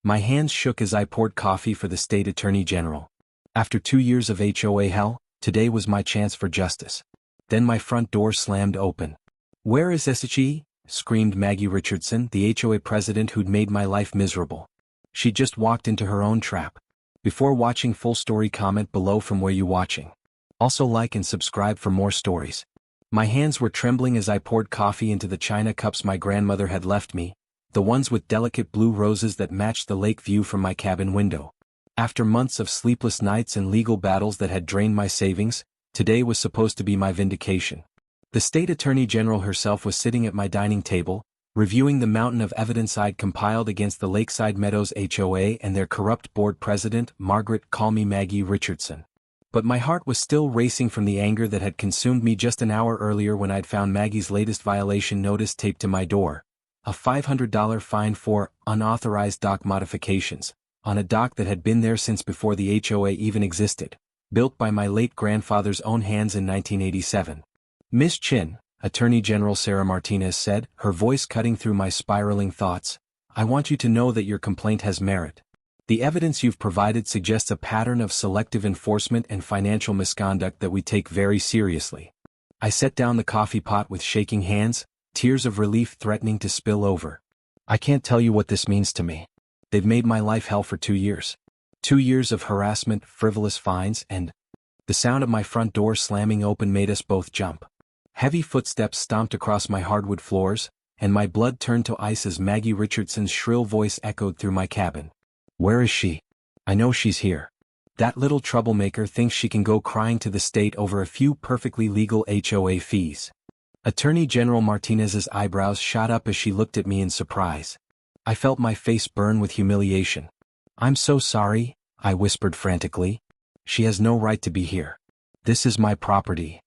My hands shook as I poured coffee for the state attorney general. After 2 years of HOA hell, today was my chance for justice. Then my front door slammed open. "Where is SHE?" screamed Maggie Richardson, the HOA president who'd made my life miserable. She just walked into her own trap. Before watching full story, comment below from where you watching. Also like and subscribe for more stories. My hands were trembling as I poured coffee into the china cups my grandmother had left me, the ones with delicate blue roses that matched the lake view from my cabin window. After months of sleepless nights and legal battles that had drained my savings, today was supposed to be my vindication. The state attorney general herself was sitting at my dining table, reviewing the mountain of evidence I'd compiled against the Lakeside Meadows HOA and their corrupt board president, Margaret "Call Me Maggie" Richardson. But my heart was still racing from the anger that had consumed me just an hour earlier when I'd found Maggie's latest violation notice taped to my door. A $500 fine for unauthorized dock modifications, on a dock that had been there since before the HOA even existed, built by my late grandfather's own hands in 1987. "Miss Chin," Attorney General Sarah Martinez said, her voice cutting through my spiraling thoughts, "I want you to know that your complaint has merit. The evidence you've provided suggests a pattern of selective enforcement and financial misconduct that we take very seriously." I set down the coffee pot with shaking hands, tears of relief threatening to spill over. "I can't tell you what this means to me. They've made my life hell for 2 years. 2 years of harassment, frivolous fines, and..." The sound of my front door slamming open made us both jump. Heavy footsteps stomped across my hardwood floors, and my blood turned to ice as Maggie Richardson's shrill voice echoed through my cabin. "Where is she? I know she's here. That little troublemaker thinks she can go crying to the state over a few perfectly legal HOA fees." Attorney General Martinez's eyebrows shot up as she looked at me in surprise. I felt my face burn with humiliation. "I'm so sorry," I whispered frantically. "She has no right to be here. This is my property."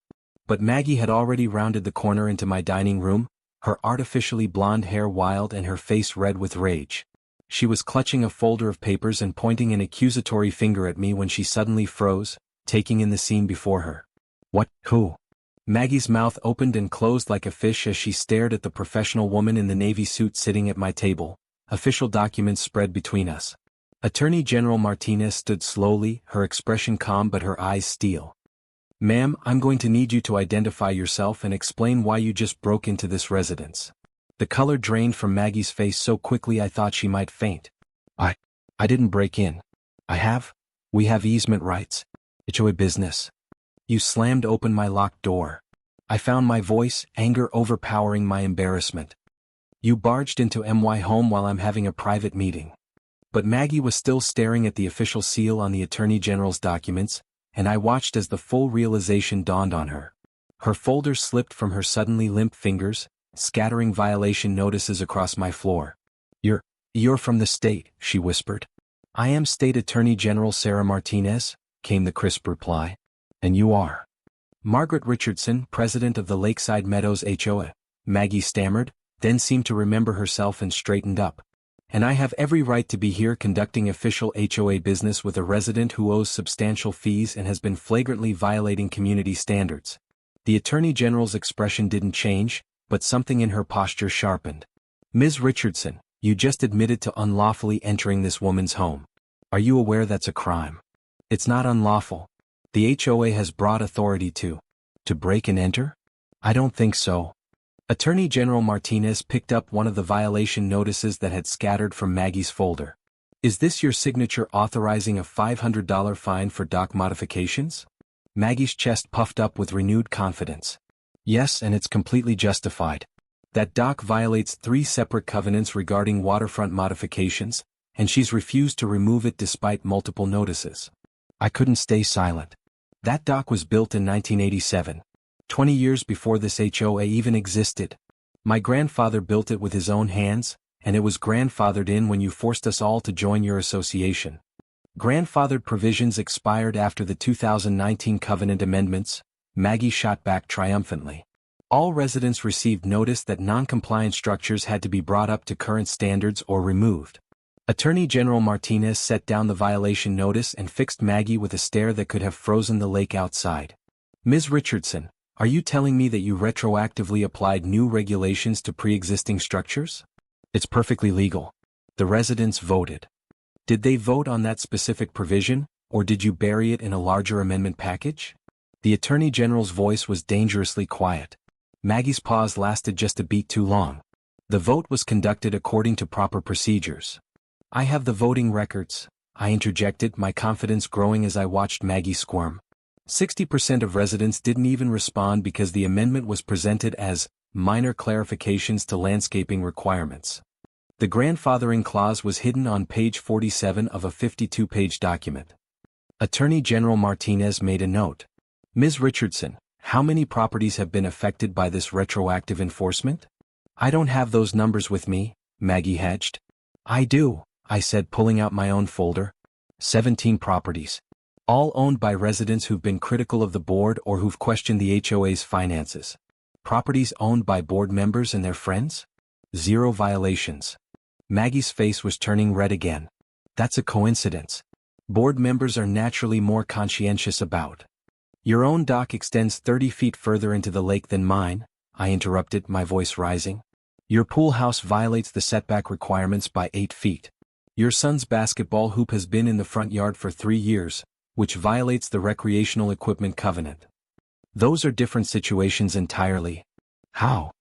But Maggie had already rounded the corner into my dining room, her artificially blonde hair wild and her face red with rage. She was clutching a folder of papers and pointing an accusatory finger at me when she suddenly froze, taking in the scene before her. "What? Who?" Maggie's mouth opened and closed like a fish as she stared at the professional woman in the navy suit sitting at my table, official documents spread between us. Attorney General Martinez stood slowly, her expression calm but her eyes steel. "Ma'am, I'm going to need you to identify yourself and explain why you just broke into this residence." The color drained from Maggie's face so quickly I thought she might faint. I didn't break in. We have easement rights. HOA business." "You slammed open my locked door." I found my voice, anger overpowering my embarrassment. "You barged into my home while I'm having a private meeting." But Maggie was still staring at the official seal on the Attorney General's documents, and I watched as the full realization dawned on her. Her folder slipped from her suddenly limp fingers, scattering violation notices across my floor. You're from the state," she whispered. "I am State Attorney General Sarah Martinez," came the crisp reply. "And you are?" "Margaret Richardson, president of the Lakeside Meadows HOA," Maggie stammered, then seemed to remember herself and straightened up. "And I have every right to be here conducting official HOA business with a resident who owes substantial fees and has been flagrantly violating community standards." The Attorney General's expression didn't change, but something in her posture sharpened. "Ms. Richardson, you just admitted to unlawfully entering this woman's home. Are you aware that's a crime? It's not unlawful. The HOA has broad authority to break and enter?" "I don't think so." Attorney General Martinez picked up one of the violation notices that had scattered from Maggie's folder. "Is this your signature authorizing a $500 fine for dock modifications?" Maggie's chest puffed up with renewed confidence. "Yes, and it's completely justified. That dock violates 3 separate covenants regarding waterfront modifications, and she's refused to remove it despite multiple notices." I couldn't stay silent. That dock was built in 1987. 20 years before this HOA even existed. My grandfather built it with his own hands, and it was grandfathered in when you forced us all to join your association. Grandfathered provisions expired after the 2019 covenant amendments, Maggie shot back triumphantly. All residents received notice that non-compliant structures had to be brought up to current standards or removed. Attorney General Martinez set down the violation notice and fixed Maggie with a stare that could have frozen the lake outside. "Ms. Richardson, are you telling me that you retroactively applied new regulations to pre-existing structures?" "It's perfectly legal." The residents voted. Did they vote on that specific provision, or did you bury it in a larger amendment package? The Attorney General's voice was dangerously quiet. Maggie's pause lasted just a beat too long. The vote was conducted according to proper procedures. I have the voting records, I interjected, my confidence growing as I watched Maggie squirm. 60% of residents didn't even respond because the amendment was presented as minor clarifications to landscaping requirements. The grandfathering clause was hidden on page 47 of a 52-page document. Attorney General Martinez made a note. Ms. Richardson, how many properties have been affected by this retroactive enforcement? I don't have those numbers with me, Maggie hedged. I do, I said, pulling out my own folder. 17 properties. All owned by residents who've been critical of the board or who've questioned the HOA's finances. Properties owned by board members and their friends? 0 violations. Maggie's face was turning red again. That's a coincidence. Board members are naturally more conscientious about. Your own dock extends 30 feet further into the lake than mine, I interrupted, my voice rising. Your pool house violates the setback requirements by 8 feet. Your son's basketball hoop has been in the front yard for 3 years, which violates the recreational equipment covenant. Those are different situations entirely. How?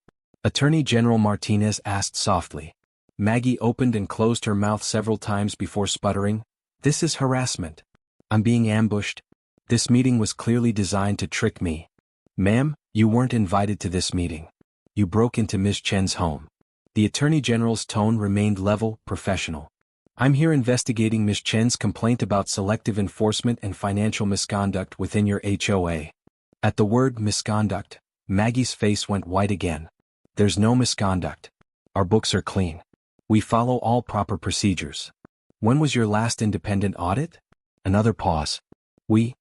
Attorney General Martinez asked softly. Maggie opened and closed her mouth several times before sputtering. This is harassment. I'm being ambushed. This meeting was clearly designed to trick me. Ma'am, you weren't invited to this meeting. You broke into Ms. Chen's home. The Attorney General's tone remained level, professional. I'm here investigating Ms. Chen's complaint about selective enforcement and financial misconduct within your HOA. At the word misconduct, Maggie's face went white again. There's no misconduct. Our books are clean. We follow all proper procedures. When was your last independent audit? Another pause. We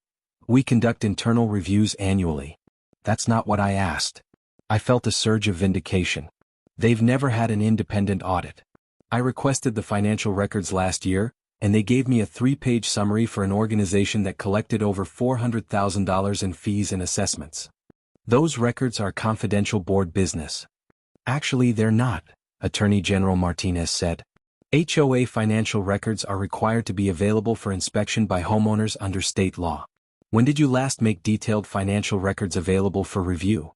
conduct internal reviews annually. That's not what I asked. I felt a surge of vindication. They've never had an independent audit. I requested the financial records last year, and they gave me a 3-page summary for an organization that collected over $400,000 in fees and assessments. Those records are confidential board business. Actually, they're not, Attorney General Martinez said. HOA financial records are required to be available for inspection by homeowners under state law. When did you last make detailed financial records available for review?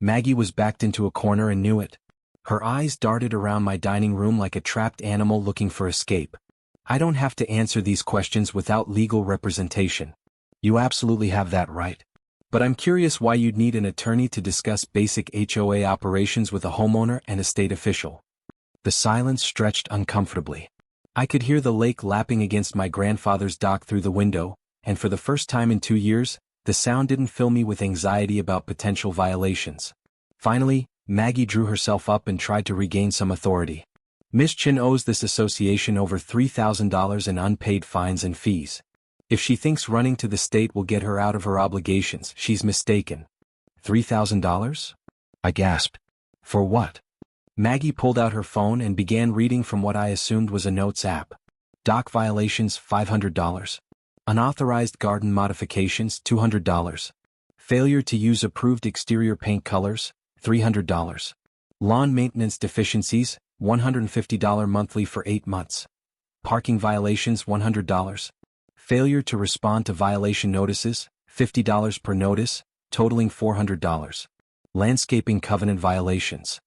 Maggie was backed into a corner and knew it. Her eyes darted around my dining room like a trapped animal looking for escape. I don't have to answer these questions without legal representation. You absolutely have that right. But I'm curious why you'd need an attorney to discuss basic HOA operations with a homeowner and a state official. The silence stretched uncomfortably. I could hear the lake lapping against my grandfather's dock through the window, and for the first time in 2 years, the sound didn't fill me with anxiety about potential violations. Finally, Maggie drew herself up and tried to regain some authority. Ms. Chen owes this association over $3,000 in unpaid fines and fees. If she thinks running to the state will get her out of her obligations, she's mistaken. $3,000? I gasped. For what? Maggie pulled out her phone and began reading from what I assumed was a notes app. Dock violations, $500. Unauthorized garden modifications, $200. Failure to use approved exterior paint colors, $300. Lawn maintenance deficiencies, $150 monthly for 8 months. Parking violations, $100. Failure to respond to violation notices, $50 per notice, totaling $400. Landscaping covenant violations.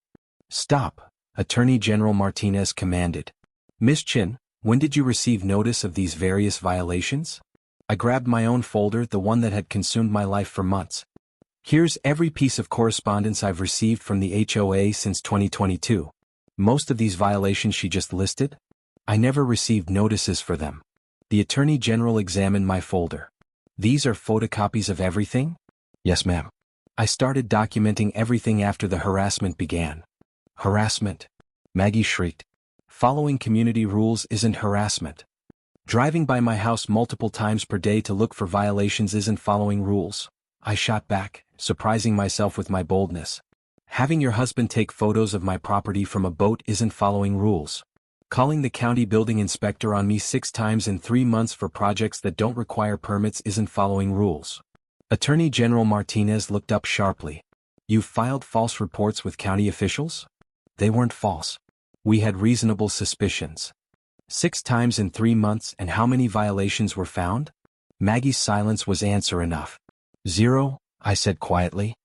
Stop, Attorney General Martinez commanded. Ms. Chin, when did you receive notice of these various violations? I grabbed my own folder, the one that had consumed my life for months. Here's every piece of correspondence I've received from the HOA since 2022. Most of these violations she just listed? I never received notices for them. The Attorney General examined my folder. These are photocopies of everything? Yes, ma'am. I started documenting everything after the harassment began. Harassment? Maggie shrieked. Following community rules isn't harassment. Driving by my house multiple times per day to look for violations isn't following rules. I shot back, surprising myself with my boldness. Having your husband take photos of my property from a boat isn't following rules. Calling the county building inspector on me 6 times in 3 months for projects that don't require permits isn't following rules. Attorney General Martinez looked up sharply. You filed false reports with county officials? They weren't false. We had reasonable suspicions. 6 times in 3 months, and how many violations were found? Maggie's silence was answer enough. 0, I said quietly.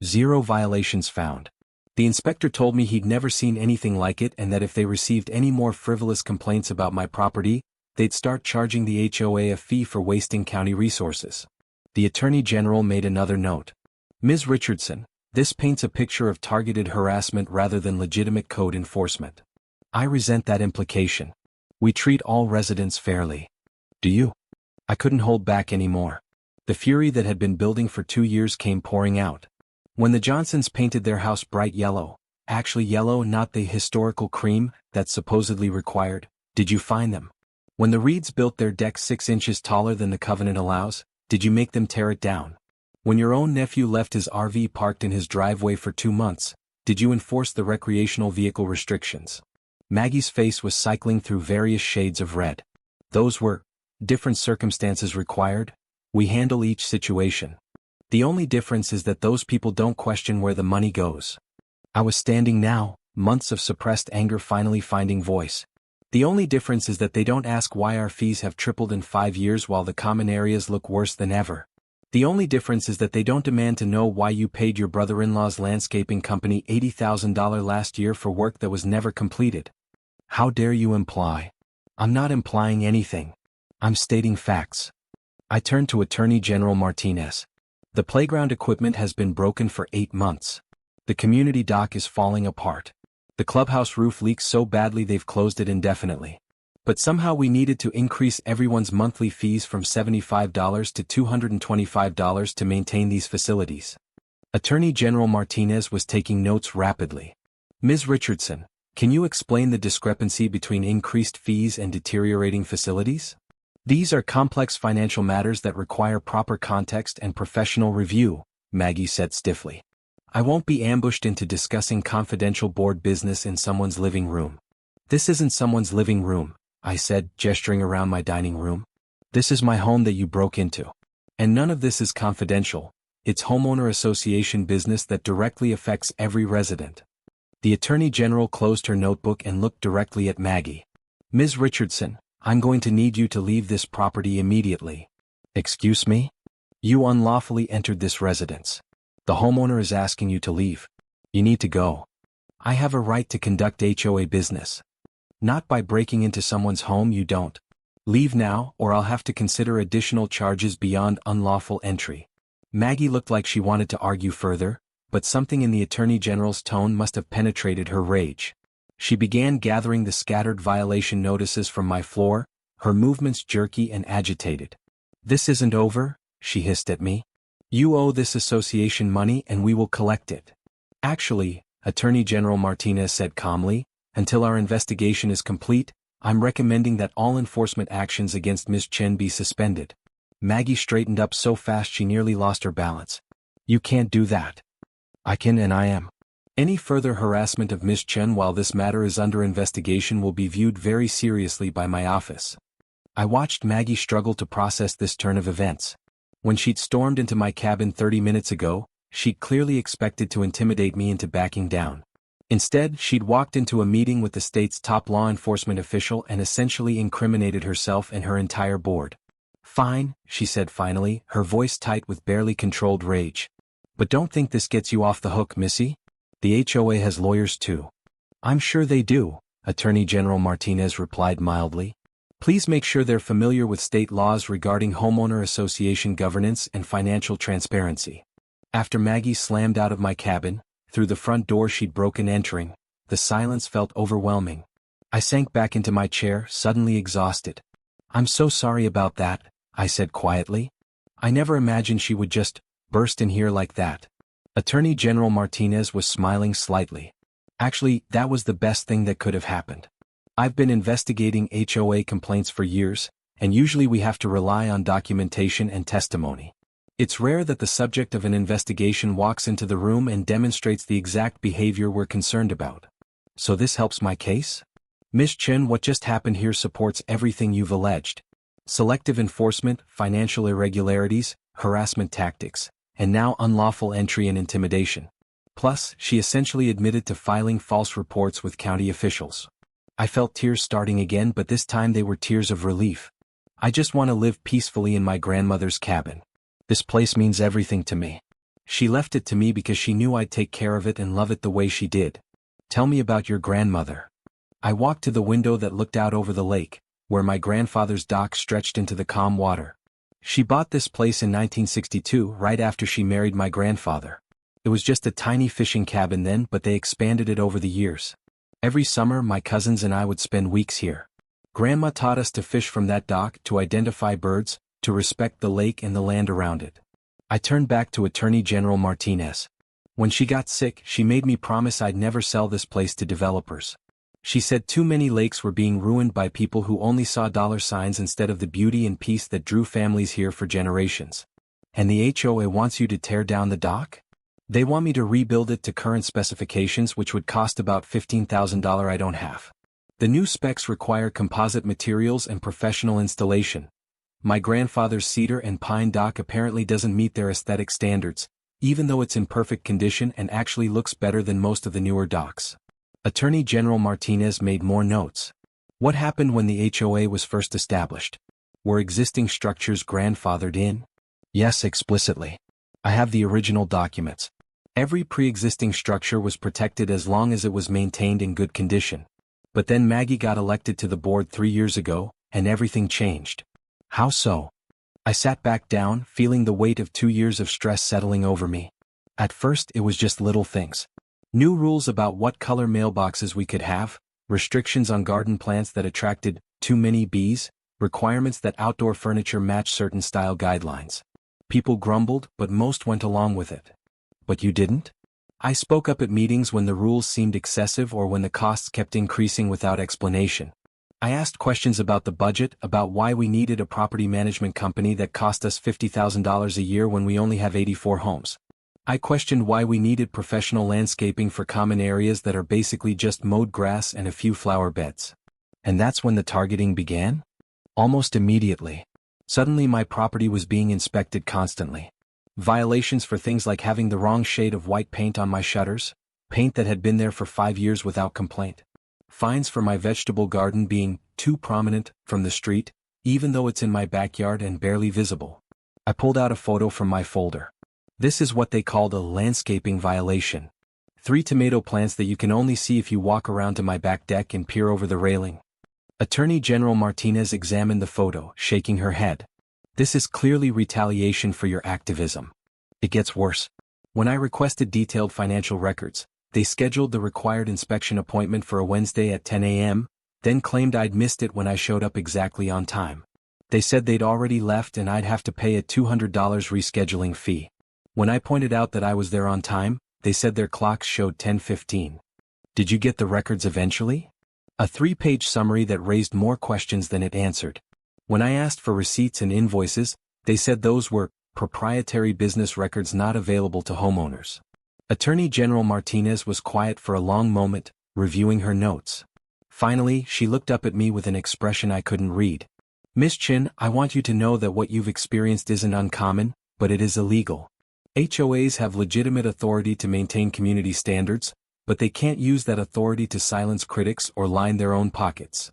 0 violations found. The inspector told me he'd never seen anything like it, and that if they received any more frivolous complaints about my property, they'd start charging the HOA a fee for wasting county resources. The Attorney General made another note. Ms. Richardson, this paints a picture of targeted harassment rather than legitimate code enforcement. I resent that implication. We treat all residents fairly. Do you? I couldn't hold back anymore. The fury that had been building for 2 years came pouring out. When the Johnsons painted their house bright yellow, actually yellow, not the historical cream that's supposedly required, did you find them? When the Reeds built their deck 6 inches taller than the covenant allows, did you make them tear it down? When your own nephew left his RV parked in his driveway for 2 months, did you enforce the recreational vehicle restrictions? Maggie's face was cycling through various shades of red. Those were different circumstances required. We handle each situation. The only difference is that those people don't question where the money goes. I was standing now, months of suppressed anger finally finding voice. The only difference is that they don't ask why our fees have tripled in 5 years while the common areas look worse than ever. The only difference is that they don't demand to know why you paid your brother-in-law's landscaping company $80,000 last year for work that was never completed. How dare you imply? I'm not implying anything. I'm stating facts. I turned to Attorney General Martinez. The playground equipment has been broken for 8 months. The community dock is falling apart. The clubhouse roof leaks so badly they've closed it indefinitely. But somehow we needed to increase everyone's monthly fees from $75 to $225 to maintain these facilities. Attorney General Martinez was taking notes rapidly. Ms. Richardson, can you explain the discrepancy between increased fees and deteriorating facilities? These are complex financial matters that require proper context and professional review, Maggie said stiffly. I won't be ambushed into discussing confidential board business in someone's living room. This isn't someone's living room, I said, gesturing around my dining room. This is my home that you broke into. And none of this is confidential. It's homeowner association business that directly affects every resident. The Attorney General closed her notebook and looked directly at Maggie. Ms. Richardson, I'm going to need you to leave this property immediately. Excuse me? You unlawfully entered this residence. The homeowner is asking you to leave. You need to go. I have a right to conduct HOA business. Not by breaking into someone's home. You don't. Leave now, or I'll have to consider additional charges beyond unlawful entry. Maggie looked like she wanted to argue further, but something in the Attorney General's tone must have penetrated her rage. She began gathering the scattered violation notices from my floor, her movements jerky and agitated. This isn't over, she hissed at me. You owe this association money and we will collect it. Actually, Attorney General Martinez said calmly, until our investigation is complete, I'm recommending that all enforcement actions against Ms. Chen be suspended. Maggie straightened up so fast she nearly lost her balance. You can't do that. I can, and I am. Any further harassment of Ms. Chen while this matter is under investigation will be viewed very seriously by my office. I watched Maggie struggle to process this turn of events. When she'd stormed into my cabin 30 minutes ago, she'd clearly expected to intimidate me into backing down. Instead, she'd walked into a meeting with the state's top law enforcement official and essentially incriminated herself and her entire board. Fine, she said finally, her voice tight with barely controlled rage. But don't think this gets you off the hook, Missy. The HOA has lawyers too. I'm sure they do, Attorney General Martinez replied mildly. Please make sure they're familiar with state laws regarding homeowner association governance and financial transparency. After Maggie slammed out of my cabin, through the front door she'd broken entering, the silence felt overwhelming. I sank back into my chair, suddenly exhausted. I'm so sorry about that, I said quietly. I never imagined she would just burst in here like that. Attorney General Martinez was smiling slightly. Actually, that was the best thing that could have happened. I've been investigating HOA complaints for years, and usually we have to rely on documentation and testimony. It's rare that the subject of an investigation walks into the room and demonstrates the exact behavior we're concerned about. So this helps my case? Ms. Chen, what just happened here supports everything you've alleged. Selective enforcement, financial irregularities, harassment tactics, and now unlawful entry and intimidation. Plus, she essentially admitted to filing false reports with county officials. I felt tears starting again, but this time they were tears of relief. I just want to live peacefully in my grandmother's cabin. This place means everything to me. She left it to me because she knew I'd take care of it and love it the way she did. Tell me about your grandmother. I walked to the window that looked out over the lake, where my grandfather's dock stretched into the calm water. She bought this place in 1962, right after she married my grandfather. It was just a tiny fishing cabin then, but they expanded it over the years. Every summer my cousins and I would spend weeks here. Grandma taught us to fish from that dock, to identify birds, to respect the lake and the land around it. I turned back to Attorney General Martinez. When she got sick, she made me promise I'd never sell this place to developers. She said too many lakes were being ruined by people who only saw dollar signs instead of the beauty and peace that drew families here for generations. And the HOA wants you to tear down the dock? They want me to rebuild it to current specifications, which would cost about $15,000 I don't have. The new specs require composite materials and professional installation. My grandfather's cedar and pine dock apparently doesn't meet their aesthetic standards, even though it's in perfect condition and actually looks better than most of the newer docks. Attorney General Martinez made more notes. What happened when the HOA was first established? Were existing structures grandfathered in? Yes, explicitly. I have the original documents. Every pre-existing structure was protected as long as it was maintained in good condition. But then Maggie got elected to the board 3 years ago, and everything changed. How so? I sat back down, feeling the weight of 2 years of stress settling over me. At first it was just little things. New rules about what color mailboxes we could have, restrictions on garden plants that attracted too many bees, requirements that outdoor furniture match certain style guidelines. People grumbled, but most went along with it. But you didn't? I spoke up at meetings when the rules seemed excessive or when the costs kept increasing without explanation. I asked questions about the budget, about why we needed a property management company that cost us $50,000 a year when we only have 84 homes. I questioned why we needed professional landscaping for common areas that are basically just mowed grass and a few flower beds. And that's when the targeting began? Almost immediately. Suddenly my property was being inspected constantly. Violations for things like having the wrong shade of white paint on my shutters, paint that had been there for 5 years without complaint. Fines for my vegetable garden being too prominent from the street, even though it's in my backyard and barely visible. I pulled out a photo from my folder. This is what they called a landscaping violation. 3 tomato plants that you can only see if you walk around to my back deck and peer over the railing. Attorney General Martinez examined the photo, shaking her head. This is clearly retaliation for your activism. It gets worse. When I requested detailed financial records, they scheduled the required inspection appointment for a Wednesday at 10 a.m., then claimed I'd missed it when I showed up exactly on time. They said they'd already left and I'd have to pay a $200 rescheduling fee. When I pointed out that I was there on time, they said their clocks showed 10:15. Did you get the records eventually? A 3-page summary that raised more questions than it answered. When I asked for receipts and invoices, they said those were proprietary business records not available to homeowners. Attorney General Martinez was quiet for a long moment, reviewing her notes. Finally, she looked up at me with an expression I couldn't read. Miss Chin, I want you to know that what you've experienced isn't uncommon, but it is illegal. HOAs have legitimate authority to maintain community standards, but they can't use that authority to silence critics or line their own pockets.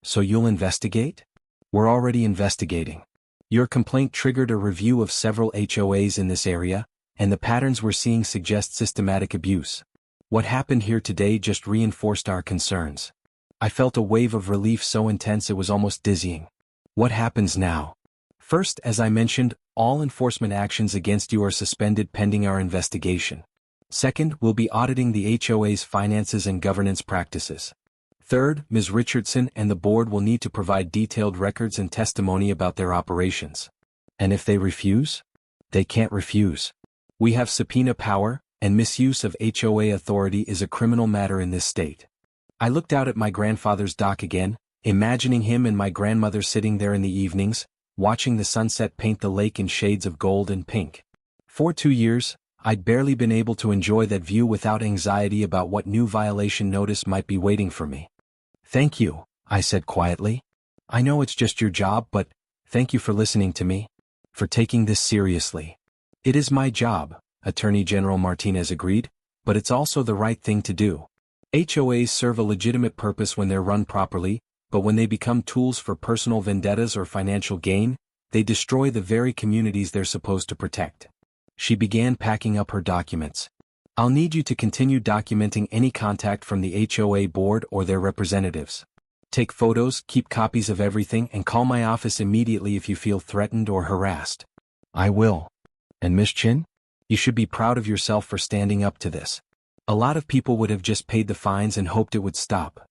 So you'll investigate? We're already investigating. Your complaint triggered a review of several HOAs in this area, and the patterns we're seeing suggest systematic abuse. What happened here today just reinforced our concerns. I felt a wave of relief so intense it was almost dizzying. What happens now? First, as I mentioned, all enforcement actions against you are suspended pending our investigation. Second, we'll be auditing the HOA's finances and governance practices. Third, Ms. Richardson and the board will need to provide detailed records and testimony about their operations. And if they refuse? They can't refuse. We have subpoena power, and misuse of HOA authority is a criminal matter in this state. I looked out at my grandfather's dock again, imagining him and my grandmother sitting there in the evenings, watching the sunset paint the lake in shades of gold and pink. For 2 years, I'd barely been able to enjoy that view without anxiety about what new violation notice might be waiting for me. Thank you, I said quietly. I know it's just your job, but thank you for listening to me, for taking this seriously. It is my job, Attorney General Martinez agreed, but it's also the right thing to do. HOAs serve a legitimate purpose when they're run properly, but when they become tools for personal vendettas or financial gain, they destroy the very communities they're supposed to protect. She began packing up her documents. I'll need you to continue documenting any contact from the HOA board or their representatives. Take photos, keep copies of everything, and call my office immediately if you feel threatened or harassed. I will. And Miss Chin? You should be proud of yourself for standing up to this. A lot of people would have just paid the fines and hoped it would stop.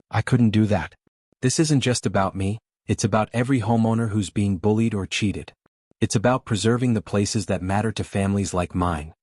I couldn't do that. This isn't just about me, it's about every homeowner who's being bullied or cheated. It's about preserving the places that matter to families like mine.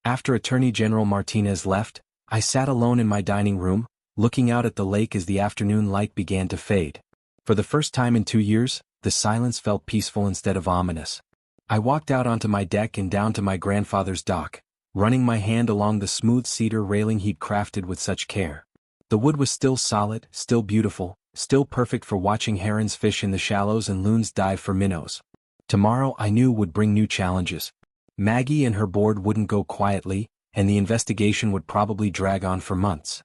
After Attorney General Martinez left, I sat alone in my dining room, looking out at the lake as the afternoon light began to fade. For the first time in 2 years, the silence felt peaceful instead of ominous. I walked out onto my deck and down to my grandfather's dock, running my hand along the smooth cedar railing he'd crafted with such care. The wood was still solid, still beautiful, still perfect for watching herons fish in the shallows and loons dive for minnows. Tomorrow, I knew, would bring new challenges. Maggie and her board wouldn't go quietly, and the investigation would probably drag on for months.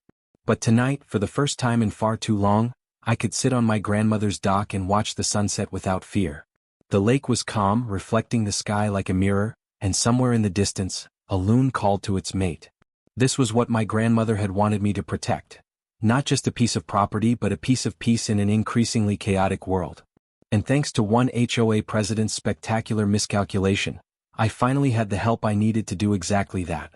But tonight, for the first time in far too long, I could sit on my grandmother's dock and watch the sunset without fear. The lake was calm, reflecting the sky like a mirror, and somewhere in the distance, a loon called to its mate. This was what my grandmother had wanted me to protect. Not just a piece of property, but a piece of peace in an increasingly chaotic world. And thanks to one HOA president's spectacular miscalculation, I finally had the help I needed to do exactly that.